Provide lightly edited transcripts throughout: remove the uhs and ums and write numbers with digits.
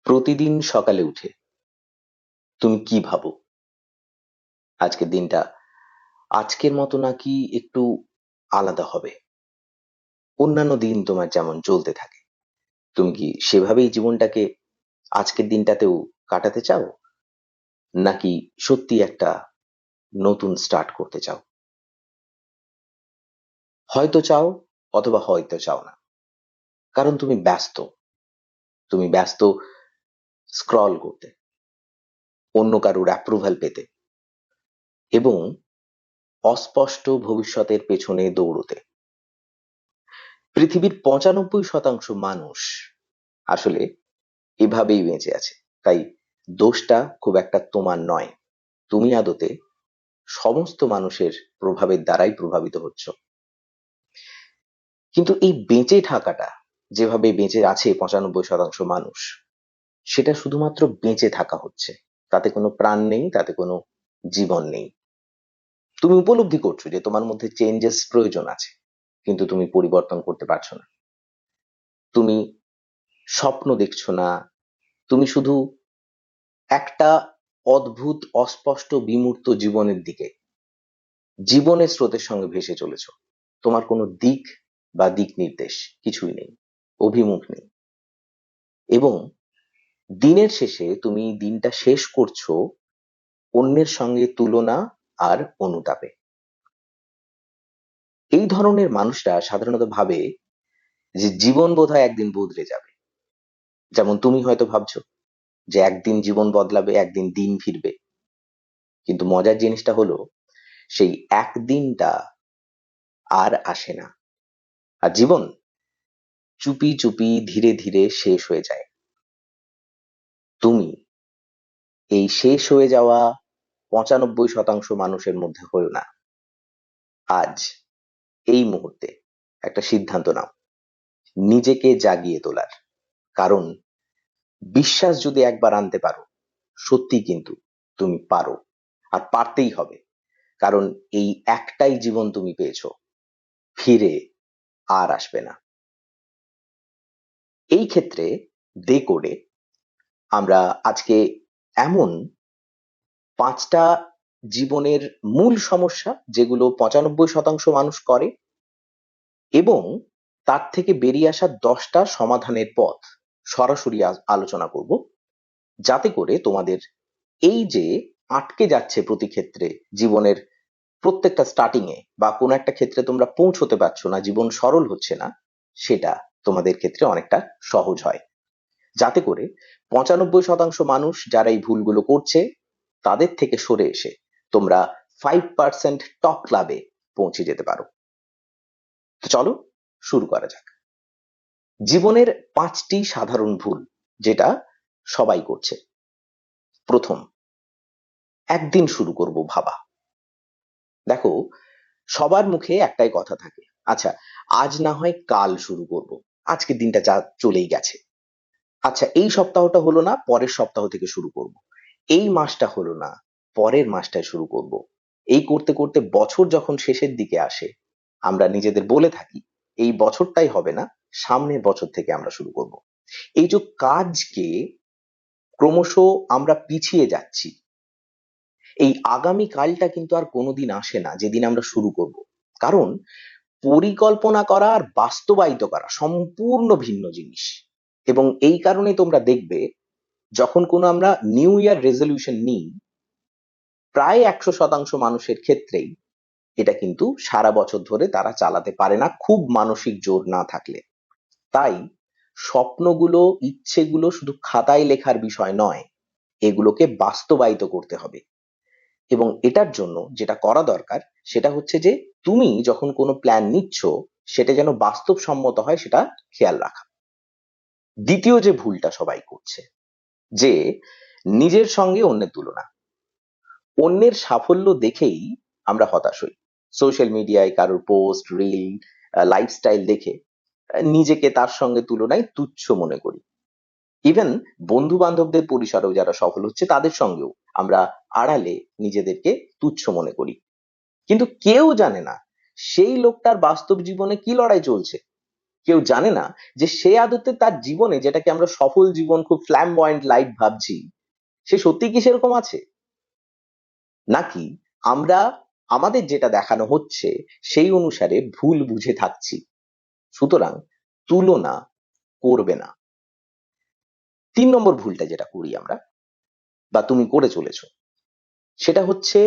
প্রতিদিন সকালে উঠে তুমি কি ভাবো? আজকের দিনটা আজকের মতো নাকি একটু আলাদা হবে? অন্যান্য দিন তোমার যেমন চলতে থাকে, তুমি কি সেভাবেই জীবনটাকে আজকের দিনটাতেও কাটাতে চাও, নাকি সত্যি একটা নতুন স্টার্ট করতে চাও? হয়তো চাও, অথবা হয়তো চাও না, কারণ তুমি ব্যস্ত স্ক্রল করতে, অন্য কারোর অ্যাপ্রুভাল পেতে, এবং অস্পষ্ট ভবিষ্যতের পেছনে দৌড়তে। পৃথিবীর 95% মানুষ আসলে এভাবেই বেঁচে আছে। তাই দোষটা খুব একটা তোমার নয়। তুমি আদতে সমস্ত মানুষের প্রভাবের দ্বারাই প্রভাবিত হচ্ছ। কিন্তু এই বেঁচে থাকাটা, যেভাবে বেঁচে আছে 95% মানুষ, সেটা শুধুমাত্র বেঁচে থাকা হচ্ছে। তাতে কোনো প্রাণ নেই, তাতে কোনো জীবন নেই। তুমি উপলব্ধি করছো যে তোমার মধ্যে চেঞ্জেস প্রয়োজন আছে, কিন্তু তুমি পরিবর্তন করতে পারছো না। তুমি স্বপ্ন দেখছো না, তুমি শুধু একটা অদ্ভুত অস্পষ্ট বিমূর্ত জীবনের দিকে, জীবনের স্রোতের সঙ্গে ভেসে চলেছো। তোমার কোনো দিক বা দিক নির্দেশ কিছুই নেই, অভিমুখ নেই। এবং দিনের শেষে তুমি দিনটা শেষ করছো অন্যের সঙ্গে তুলনা আর অনুতাপে। এই ধরনের মানুষরা সাধারণত ভাবে যে জীবন বোধহয় একদিন বদলে যাবে। যেমন তুমি হয়তো ভাবছো যে একদিন জীবন বদলাবে, একদিন দিন ফিরবে। কিন্তু মজার জিনিসটা হলো, সেই একদিনটা আর আসে না। আর জীবন চুপি চুপি ধীরে ধীরে শেষ হয়ে যায়। তুমি এই শেষ হয়ে যাওয়া 95% মানুষের মধ্যে হয়ো না। আজ এই মুহূর্তে একটা সিদ্ধান্ত নাও, নিজেকে জাগিয়ে তোলার। কারণ বিশ্বাস যদি একবার আনতে পারো, সত্যি কিন্তু তুমি পারো। আর পারতেই হবে, কারণ এই একটাই জীবন তুমি পেয়েছো, ফিরে আর আসবে না। এই ক্ষেত্রে কোডে আমরা আজকে এমন 5টা জীবনের মূল সমস্যা, যেগুলো 95% মানুষ করে, এবং তার থেকে বেরিয়ে আসা 10টা সমাধানের পথ সরাসরি আলোচনা করব, যাতে করে তোমাদের এই যে আটকে যাচ্ছে প্রতি ক্ষেত্রে জীবনের প্রত্যেকটা স্টার্টিং এ, বা কোনো একটা ক্ষেত্রে তোমরা পৌঁছতে পারছো না, জীবন সরল হচ্ছে না, সেটা তোমাদের ক্ষেত্রে অনেকটা সহজ হয়। যাতে করে 95% মানুষ যারা এই ভুলগুলো করছে, তাদের থেকে সরে এসে তোমরা 5% টপ ক্লাবে পৌঁছে যেতে পারো। তো চলো শুরু করা যাক। জীবনের 5টি সাধারণ ভুল যেটা সবাই করছে। প্রথম, একদিন শুরু করব ভাবা। দেখো, সবার মুখে একটাই কথা থাকে, আচ্ছা আজ না হয় কাল শুরু করব, আজকের দিনটা যা চলেই গেছে। আচ্ছা এই সপ্তাহটা হলো না, পরের সপ্তাহ থেকে শুরু করব। এই মাসটা হলো না, পরের মাসটায় শুরু করব। এই করতে করতে বছর যখন শেষের দিকে আসে, আমরা নিজেদের বলে থাকি এই বছরটাই হবে না, সামনের বছর থেকে আমরা শুরু করব। এই যে কাজকে ক্রমশ আমরা পিছিয়ে যাচ্ছি, এই আগামী কালটা কিন্তু আর কোনোদিন আসে না যেদিন আমরা শুরু করব। কারণ পরিকল্পনা করা আর বাস্তবায়িত করা সম্পূর্ণ ভিন্ন জিনিস। এবং এই কারণে তোমরা দেখবে, যখন কোনো আমরা নিউ ইয়ার রেজলিউশন নিই, প্রায় 100% মানুষের ক্ষেত্রেই এটা কিন্তু সারা বছর ধরে তারা চালাতে পারে না, খুব মানসিক জোর না থাকলে। তাই স্বপ্নগুলো, ইচ্ছেগুলো শুধু খাতায় লেখার বিষয় নয়, এগুলোকে বাস্তবায়িত করতে হবে। এবং এটার জন্য যেটা করা দরকার, সেটা হচ্ছে যে তুমি যখন কোনো প্ল্যান নিচ্ছ, সেটা যেন বাস্তবসম্মত হয়, সেটা খেয়াল রাখা। দ্বিতীয় যে ভুলটা সবাই করছে, যে নিজের সঙ্গে অন্যের তুলনা। অন্যের সাফল্য দেখেই আমরা হতাশ হই। সোশ্যাল মিডিয়ায় কারোর পোস্ট, রিল, লাইফস্টাইল দেখে নিজেকে তার সঙ্গে তুলনায় তুচ্ছ মনে করি। ইভেন বন্ধু বান্ধবদের পরিসরেও যারা সফল হচ্ছে, তাদের সঙ্গেও আমরা আড়ালে নিজেদেরকে তুচ্ছ মনে করি। কিন্তু কেউ জানে না সেই লোকটার বাস্তব জীবনে কি লড়াই চলছে, কেউ জানে না যে সে আদতে তার জীবনে, যেটাকে আমরা সফল জীবন, খুব ফ্ল্যামবয়েন্ট লাইফ ভাবছি, সে সত্যি কি সেরকম আছে, নাকি আমরা আমাদের যেটা দেখানো হচ্ছে সেই অনুসারে ভুল বুঝে থাকছি। সুতরাং তুলনা করবে না। 3 নম্বর ভুলটা যেটা করি আমরা, বা তুমি করে চলেছো, সেটা হচ্ছে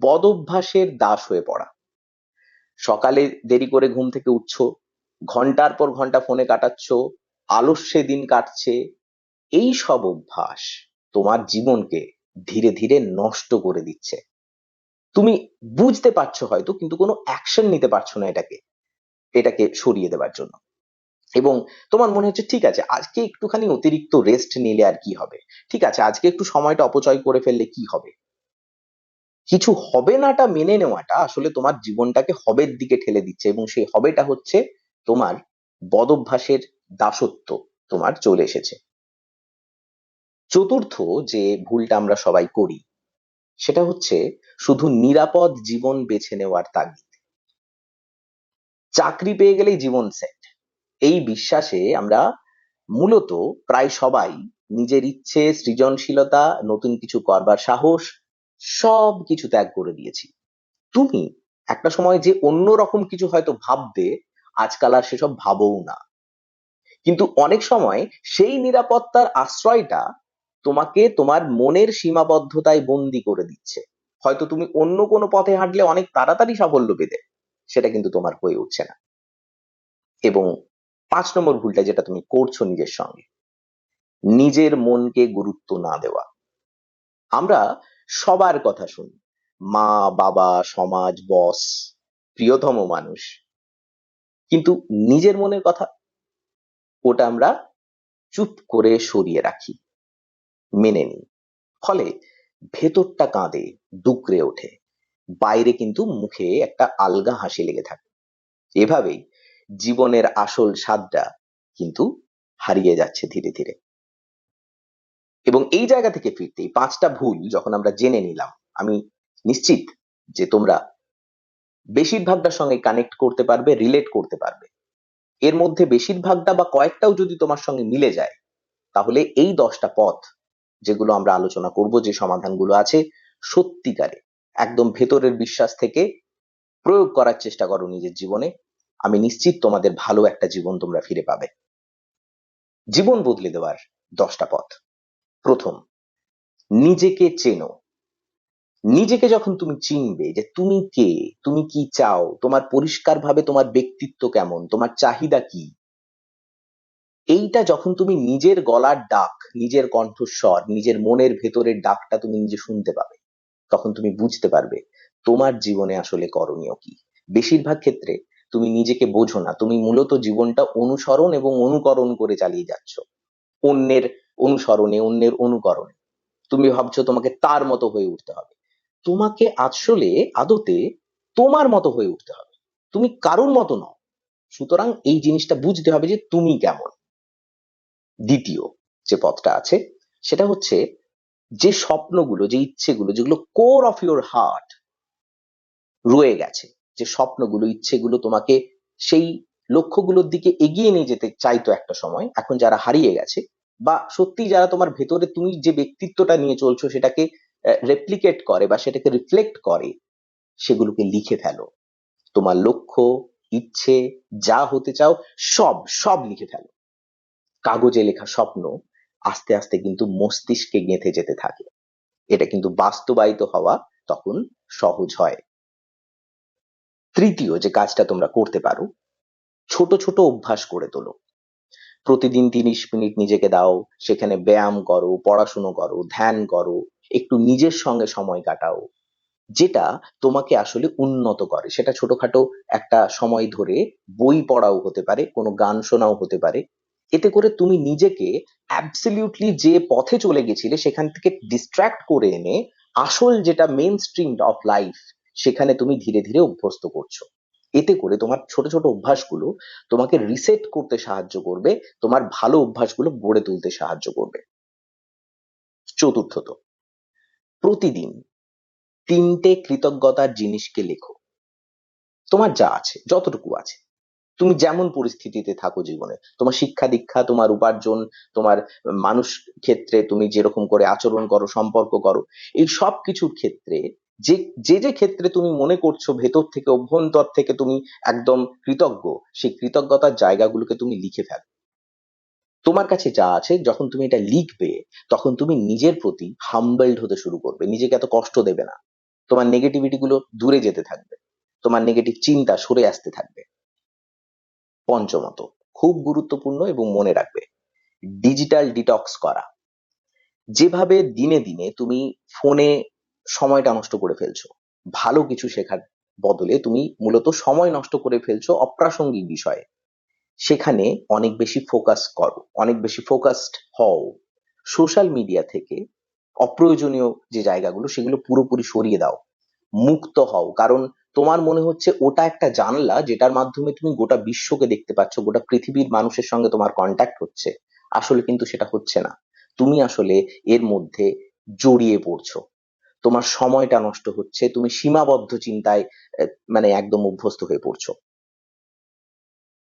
বদ অভ্যাসের দাস হয়ে পড়া। সকালে দেরি করে ঘুম থেকে উঠছো, ঘন্টার পর ঘন্টা ফোনে কাটাচ্ছ, আলস্যে দিন কাটছে, এই সব অভ্যাস তোমার জীবনকে ধীরে ধীরে নষ্ট করে দিচ্ছে। তুমি বুঝতে পারছো হয়তো, কিন্তু কোনো অ্যাকশন নিতে পারছো না এটাকে এটাকে সরিয়ে দেওয়ার জন্য। এবং তোমার মনে হচ্ছে ঠিক আছে, আজকে একটুখানি অতিরিক্ত রেস্ট নিলে আর কি হবে, ঠিক আছে আজকে একটু সময়টা অপচয় করে ফেললে কি হবে। কিছু হবে নাটা মেনে নেওয়াটা আসলে তোমার জীবনটাকে হবের দিকে ঠেলে দিচ্ছে, এবং সেই হবেটা হচ্ছে তোমার বদভ্যাসের দাসত্ব তোমার চলে এসেছে। চতুর্থ যে ভুলটা আমরা সবাই করি, সেটা হচ্ছে শুধু নিরাপদ জীবন বেছে নেওয়ার তাগিদ। চাকরি পেয়ে গেলেই জীবন সেট, এই বিশ্বাসে আমরা মূলত প্রায় সবাই নিজের ইচ্ছে, সৃজনশীলতা, নতুন কিছু করবার সাহস সব কিছু ত্যাগ করে দিয়েছি। তুমি একটা সময় যে অন্যরকম কিছু হয়তো ভাববে, আজকাল আর সেসব ভাবোও না। কিন্তু অনেক সময় সেই নিরাপত্তার আশ্রয়টা তোমাকে তোমার মনের সীমাবদ্ধতায় বন্দি করে দিচ্ছে। হয়তো তুমি অন্য কোনো পথে হাঁটলে অনেক তাড়াতাড়ি সাফল্য পেতে, সেটা কিন্তু তোমার হয়ে উঠছে না। এবং 5 নম্বর ভুলটা যেটা তুমি করছো নিজের সঙ্গে, নিজের মনকে গুরুত্ব না দেওয়া। আমরা সবার কথা শুনি, মা, বাবা, সমাজ, বস, প্রিয়তম মানুষ, কিন্তু নিজের মনের কথা, ওটা আমরা চুপ করে সরিয়ে রাখি, মেনে নিই। ফলে ভেতরটা কাঁদে, ডুকরে ওঠে, বাইরে কিন্তু মুখে একটা আলগা হাসি লেগে থাকে। এভাবেই জীবনের আসল স্বাদটা কিন্তু হারিয়ে যাচ্ছে ধীরে ধীরে। এবং এই জায়গা থেকে ফিরতে এই 5টা ভুল যখন আমরা জেনে নিলাম, আমি নিশ্চিত যে তোমরা বেশিরভাগটার সঙ্গে কানেক্ট করতে পারবে, রিলেট করতে পারবে। এর মধ্যে বেশিরভাগটা বা কয়েকটাও যদি তোমার সঙ্গে মিলে যায়, তাহলে এই 10টা পথ যেগুলো আমরা আলোচনা করব, যে সমাধানগুলো আছে, সত্যিকারে একদম ভেতরের বিশ্বাস থেকে প্রয়োগ করার চেষ্টা করো নিজের জীবনে, আমি নিশ্চিত তোমাদের ভালো একটা জীবন তোমরা ফিরে পাবে। জীবন বদলে দেওয়ার 10টা পথ। প্রথম, নিজেকে চেনো। নিজেকে যখন তুমি চিনবে যে তুমি কে, তুমি কি চাও, তোমার পরিষ্কারভাবে তোমার ব্যক্তিত্ব কেমন, তোমার চাহিদা কি, এইটা যখন তুমি নিজের গলার ডাক, নিজের কণ্ঠস্বর, নিজের মনের ভেতরের ডাকটা তুমি নিজে শুনতে পাবে, তখন তুমি বুঝতে পারবে তোমার জীবনে আসলে করণীয় কি। বেশিরভাগ ক্ষেত্রে তুমি নিজেকে বোঝো না, তুমি মূলত জীবনটা অনুসরণ এবং অনুকরণ করে চালিয়ে যাচ্ছ, অন্যের অনুসরণে, অন্যের অনুকরণে। তুমি ভাবছো তোমাকে তার মতো হয়ে উঠতে হবে, তোমাকে আসলে আদতে তোমার মতো হয়ে উঠতে হবে, তুমি কারোর মতো নও। সুতরাং এই জিনিসটা বুঝতে হবে যে তুমি কেমন। দ্বিতীয় যে পথটা আছে, সেটা হচ্ছে যে স্বপ্নগুলো, যে ইচ্ছেগুলো, যেগুলো কোর অফ ইউর হার্ট রয়ে গেছে, যে স্বপ্নগুলো, ইচ্ছেগুলো তোমাকে সেই লক্ষ্যগুলোর দিকে এগিয়ে নিয়ে যেতে চাইতো একটা সময়, এখন যারা হারিয়ে গেছে, বা সত্যি যারা তোমার ভেতরে তুমি যে ব্যক্তিত্বটা নিয়ে চলছো সেটাকে রেপ্লিকেট করে বা সেটাকে রিফ্লেক্ট করে, সেগুলোকে লিখে ফেলো। তোমার লক্ষ্য, ইচ্ছে, যা হতে চাও, সব সব লিখে ফেলো। কাগজে লেখা স্বপ্ন আস্তে আস্তে কিন্তু মস্তিষ্কে গেঁথে যেতে থাকে, এটা কিন্তু বাস্তবায়িত হওয়া তখন সহজ হয়। তৃতীয় যে কাজটা তোমরা করতে পারো, ছোট ছোট অভ্যাস করে তোলো। প্রতিদিন 30 মিনিট নিজেকে দাও, সেখানে ব্যায়াম করো, পড়াশুনো করো, ধ্যান করো, একটু নিজের সঙ্গে সময় কাটাও, যেটা তোমাকে আসলে উন্নত করে। সেটা ছোটখাটো একটা সময় ধরে বই পড়াও হতে পারে, কোনো গান শোনাও হতে পারে। এতে করে তুমি নিজেকে অ্যাবসলিউটলি যে পথে চলে গেছিলে সেখান থেকে ডিস্ট্রাক্ট করে এনে আসল যেটা মেইন স্ট্রিম অফ লাইফ, সেখানে তুমি ধীরে ধীরে অভ্যস্ত করছো। এতে করে তোমার ছোট ছোট অভ্যাসগুলো তোমাকে রিসেট করতে সাহায্য করবে, তোমার ভালো অভ্যাসগুলো গড়ে তুলতে সাহায্য করবে। চতুর্থত, প্রতিদিন 3টে কৃতজ্ঞতার জিনিসকে লেখো। তোমার যা আছে, যতটুকু আছে, তুমি যেমন পরিস্থিতিতে থাকো জীবনে, তোমার শিক্ষা দীক্ষা, তোমার উপার্জন, তোমার মানুষ ক্ষেত্রে তুমি যেরকম করে আচরণ করো, সম্পর্ক করো, এই সব কিছুর ক্ষেত্রে যে যে যে ক্ষেত্রে তুমি মনে করছো ভেতর থেকে অভ্যন্তর থেকে তুমি একদম কৃতজ্ঞ, সেই কৃতজ্ঞতার জায়গাগুলোকে তুমি লিখে ফেলো। তোমার কাছে যা আছে যখন তুমি এটা লিখবে, তখন তুমি নিজের প্রতি হাম্বলড হতে শুরু করবে, নিজেকে এত কষ্ট দেবে না, তোমার নেগেটিভিটি গুলো দূরে যেতে থাকবে, তোমার নেগেটিভ চিন্তা সরে আসতে থাকবে। পঞ্চমত, খুব গুরুত্বপূর্ণ এবং মনে রাখবে, ডিজিটাল ডিটক্স করা। যেভাবে দিনে দিনে তুমি ফোনে সময়টা নষ্ট করে ফেলছো ভালো কিছু শেখার বদলে, তুমি মূলত সময় নষ্ট করে ফেলছো অপ্রাসঙ্গিক বিষয়ে, সেখানে অনেক বেশি ফোকাস করো, অনেক বেশি ফোকাসড হও। সোশ্যাল মিডিয়া থেকে অপ্রয়োজনীয় যে জায়গাগুলো সেগুলো পুরোপুরি সরিয়ে দাও, মুক্ত হও। কারণ তোমার মনে হচ্ছে ওটা একটা জানলা যেটার মাধ্যমে তুমি গোটা বিশ্বকে দেখতে পাচ্ছ, গোটা পৃথিবীর মানুষের সঙ্গে তোমার কন্ট্যাক্ট হচ্ছে। আসলে কিন্তু সেটা হচ্ছে না, তুমি আসলে এর মধ্যে জড়িয়ে পড়ছো, তোমার সময়টা নষ্ট হচ্ছে, তুমি সীমাবদ্ধ চিন্তায় মানে একদম অভ্যস্ত হয়ে পড়ছো।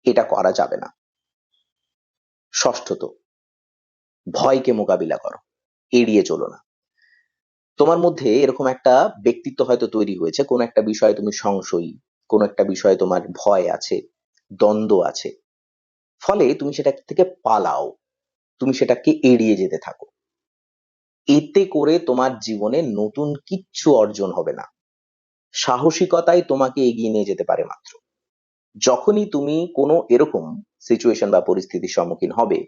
এটা করা যাবে না। ষষ্ঠত, ভয়কে মোকাবিলা করো, এড়িয়ে চলো না। তোমার মধ্যে এরকম একটা ব্যক্তিত্ব হয়তো তৈরি হয়েছে, কোন একটা বিষয়ে তুমি সংশয়ী, কোন একটা বিষয়ে তোমার ভয় আছে, দ্বন্দ্ব আছে, ফলে তুমি সেটা থেকে পালাও, তুমি সেটাকে এড়িয়ে যেতে থাকো। এতে করে তোমার জীবনে নতুন কিচ্ছু অর্জন হবে না, সাহসিকতাই তোমাকে এগিয়ে নিয়ে যেতে পারে মাত্র। যখনই তুমি কোনো এরকম সিচুয়েশন বা পরিস্থিতির সম্মুখীন হবে,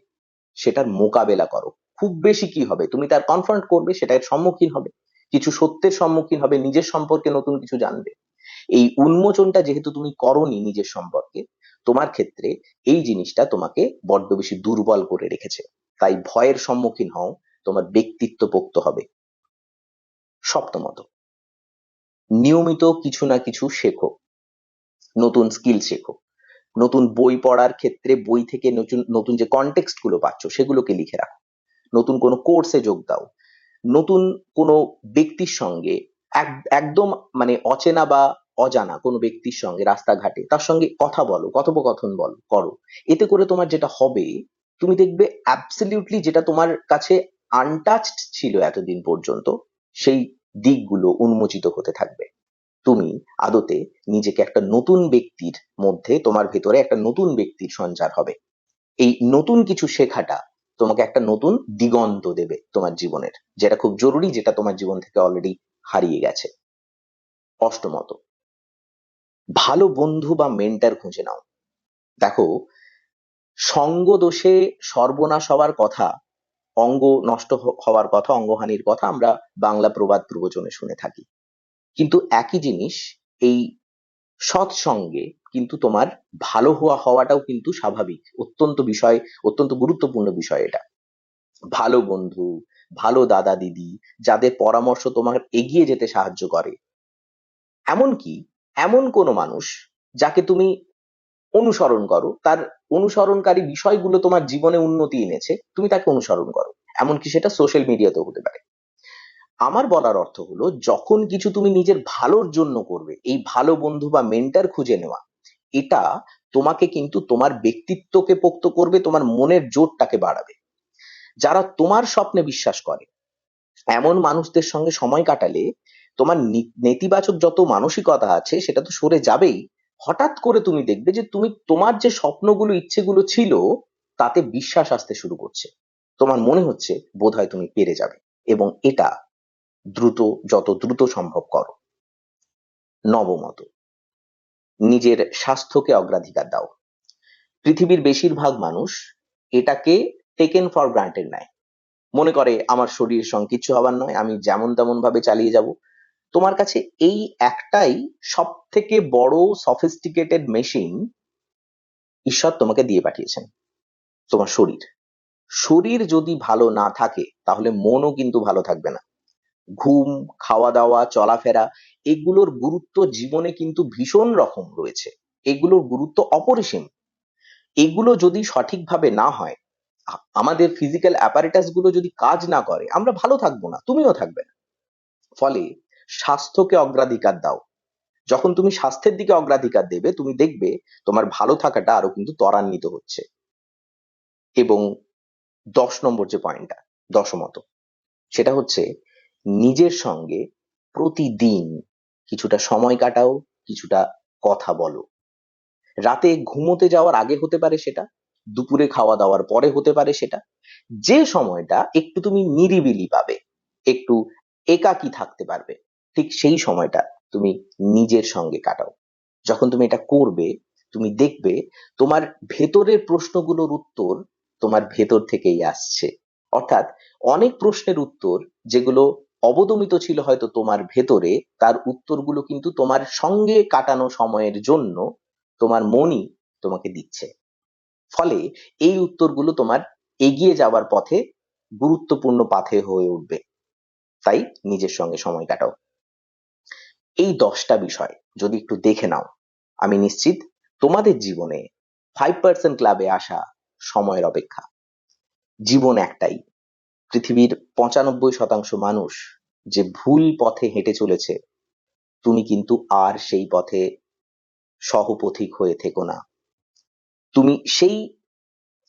সেটার মোকাবেলা করো। খুব বেশি কি হবে, তুমি তার কনফ্রন্ট করবে, সেটার সম্মুখীন হবে, কিছু সত্যের সম্মুখীন হবে, নিজের সম্পর্কে নতুন কিছু জানবে। এই উন্মোচনটা যেহেতু তুমি করোনি নিজের সম্পর্কে, তোমার ক্ষেত্রে এই জিনিসটা তোমাকে বড্ড বেশি দুর্বল করে রেখেছে। তাই ভয়ের সম্মুখীন হও, তোমার ব্যক্তিত্ব পোক্ত হবে। সপ্তমত, নিয়মিত কিছু না কিছু শেখো, নতুন স্কিল শেখো। নতুন বই পড়ার ক্ষেত্রে বই থেকে নতুন নতুন যে কনটেক্সট গুলো পাচ্ছ সেগুলোকে লিখে রাখো, নতুন কোনো কোর্সে যোগ দাও, নতুন কোনো ব্যক্তির সঙ্গে একদম মানে অচেনা বা অজানা কোনো ব্যক্তির সঙ্গে রাস্তাঘাটে তার সঙ্গে কথা বলো, কথোপকথন বলো করো। এতে করে তোমার যেটা হবে, তুমি দেখবে অ্যাবসলিউটলি যেটা তোমার কাছে আনটাচড ছিল এতদিন পর্যন্ত, সেই দিকগুলো উন্মোচিত হতে থাকবে। তুমি আদতে নিজেকে একটা নতুন ব্যক্তির মধ্যে, তোমার ভেতরে একটা নতুন ব্যক্তির সঞ্চার হবে। এই নতুন কিছু শেখাটা তোমাকে একটা নতুন দিগন্ত দেবে তোমার জীবনের, যেটা খুব জরুরি, যেটা তোমার জীবন থেকে অলরেডি হারিয়ে গেছে। অষ্টমত, ভালো বন্ধু বা মেন্টর খুঁজে নাও। দেখো, সঙ্গ দোষে সর্বনাশ হওয়ার কথা, অঙ্গ নষ্ট হওয়ার কথা, অঙ্গহানির কথা আমরা বাংলা প্রবাদ প্রবচনে শুনে থাকি। কিন্তু একই জিনিস এই সৎসঙ্গে কিন্তু তোমার ভালো হওয়াটাও কিন্তু স্বাভাবিক, অত্যন্ত বিষয়, অত্যন্ত গুরুত্বপূর্ণ বিষয় এটা। ভালো বন্ধু, ভালো দাদা দিদি, যাদের পরামর্শ তোমার এগিয়ে যেতে সাহায্য করে, এমনকি এমন কোনো মানুষ যাকে তুমি অনুসরণ করো, তার অনুসরণকারী বিষয়গুলো তোমার জীবনে উন্নতি এনেছে, তুমি তাকে অনুসরণ করো, এমনকি সেটা সোশ্যাল মিডিয়াতেও হতে পারে। আমার বলার অর্থ হলো, যখন কিছু তুমি নিজের ভালোর জন্য করবে, এই ভালো বন্ধু বা মেন্টর খুঁজে নেওয়া, এটা তোমাকে কিন্তু তোমার ব্যক্তিত্বকে পোক্ত করবে, তোমার মনের জোরটাকে বাড়াবে। যারা তোমার স্বপ্নে বিশ্বাস করে, এমন মানুষদের সঙ্গে সময় কাটালে তোমার নেতিবাচক যত মানসিকতা আছে সেটা তো সরে যাবেই। হঠাৎ করে তুমি দেখবে যে তুমি তোমার যে স্বপ্নগুলো ইচ্ছেগুলো ছিল তাতে বিশ্বাস আসতে শুরু করছে, তোমার মনে হচ্ছে বোধহয় তুমি পেরে যাবে। এবং এটা দ্রুত, যত দ্রুত সম্ভব করো। নবমত, নিজের স্বাস্থ্যকে অগ্রাধিকার দাও। পৃথিবীর বেশিরভাগ মানুষ এটাকে টেকেন ফর গ্রান্টেড নেয়, মনে করে আমার শরীরের সঙ্গে কিচ্ছু হবার নয়, আমি যেমন তেমন ভাবে চালিয়ে যাব। তোমার কাছে এই একটাই সব থেকে বড় সফিস্টিকেটেড মেশিন ঈশ্বর তোমাকে দিয়ে পাঠিয়েছেন, তোমার শরীর। শরীর যদি ভালো না থাকে তাহলে মনও কিন্তু ভালো থাকবে না। ঘুম, খাওয়া দাওয়া, চলাফেরা, এগুলোর গুরুত্ব জীবনে কিন্তু ভীষণ রকম রয়েছে, এগুলোর গুরুত্ব অপরিসীম। এগুলো যদি সঠিকভাবে না হয়, আমাদের ফিজিক্যাল অ্যাপারেটাস গুলো যদি কাজ না করে, আমরা ভালো থাকবো না, তুমিও থাকবে না। ফলে স্বাস্থ্যকে অগ্রাধিকার দাও। যখন তুমি স্বাস্থ্যের দিকে অগ্রাধিকার দেবে, তুমি দেখবে তোমার ভালো থাকাটা আরো কিন্তু ত্বরান্বিত হচ্ছে। এবং 10 নম্বর যে পয়েন্টটা, দশমত, সেটা হচ্ছে নিজের সঙ্গে প্রতিদিন কিছুটা সময় কাটাও, কিছুটা কথা বলো। রাতে ঘুমোতে যাওয়ার আগে হতে পারে সেটা, দুপুরে খাওয়া দাওয়ার পরে হতে পারে সেটা। যে সময়টা একটু তুমি নিরিবিলি পাবে, একটু একাকী থাকতে পারবে, ঠিক সেই সময়টা তুমি নিজের সঙ্গে কাটাও। যখন তুমি এটা করবে, তুমি দেখবে তোমার ভেতরের প্রশ্নগুলোর উত্তর তোমার ভেতর থেকেই আসছে। অর্থাৎ অনেক প্রশ্নের উত্তর যেগুলো অবদমিত ছিল হয়তো তোমার ভেতরে, তার উত্তরগুলো কিন্তু তোমার সঙ্গে কাটানো সময়ের জন্য তোমার মনই তোমাকে দিচ্ছে। ফলে এই উত্তরগুলো তোমার এগিয়ে যাওয়ার পথে গুরুত্বপূর্ণ পাথে হয়ে উঠবে। তাই নিজের সঙ্গে সময় কাটাও। এই 10টা বিষয় যদি একটু দেখে নাও, আমি নিশ্চিত তোমাদের জীবনে 5% ক্লাবে আসা সময়ের অপেক্ষা। জীবন একটাই। পৃথিবীর 95% মানুষ যে ভুল পথে হেঁটে চলেছে, তুমি কিন্তু আর সেই পথে সহপথিক হয়ে থেকো না। তুমি সেই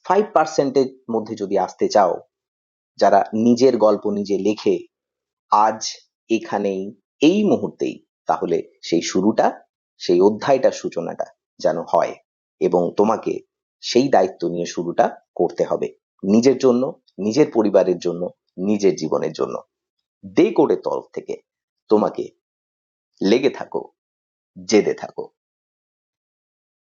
5% এর মধ্যে যদি আসতে চাও, যারা নিজের গল্প নিজে লেখে আজ এখানেই, এই মুহূর্তেই, তাহলে সেই শুরুটা, সেই অধ্যায়টার সূচনাটা যেন হয়। এবং তোমাকে সেই দায়িত্ব নিয়ে শুরুটা করতে হবে, নিজের জন্য, নিজের পরিবারের জন্য, নিজের জীবনের জন্য। ডে কোডের তরফ থেকে তোমাকে লেগে থাকো, জেদে থাকো।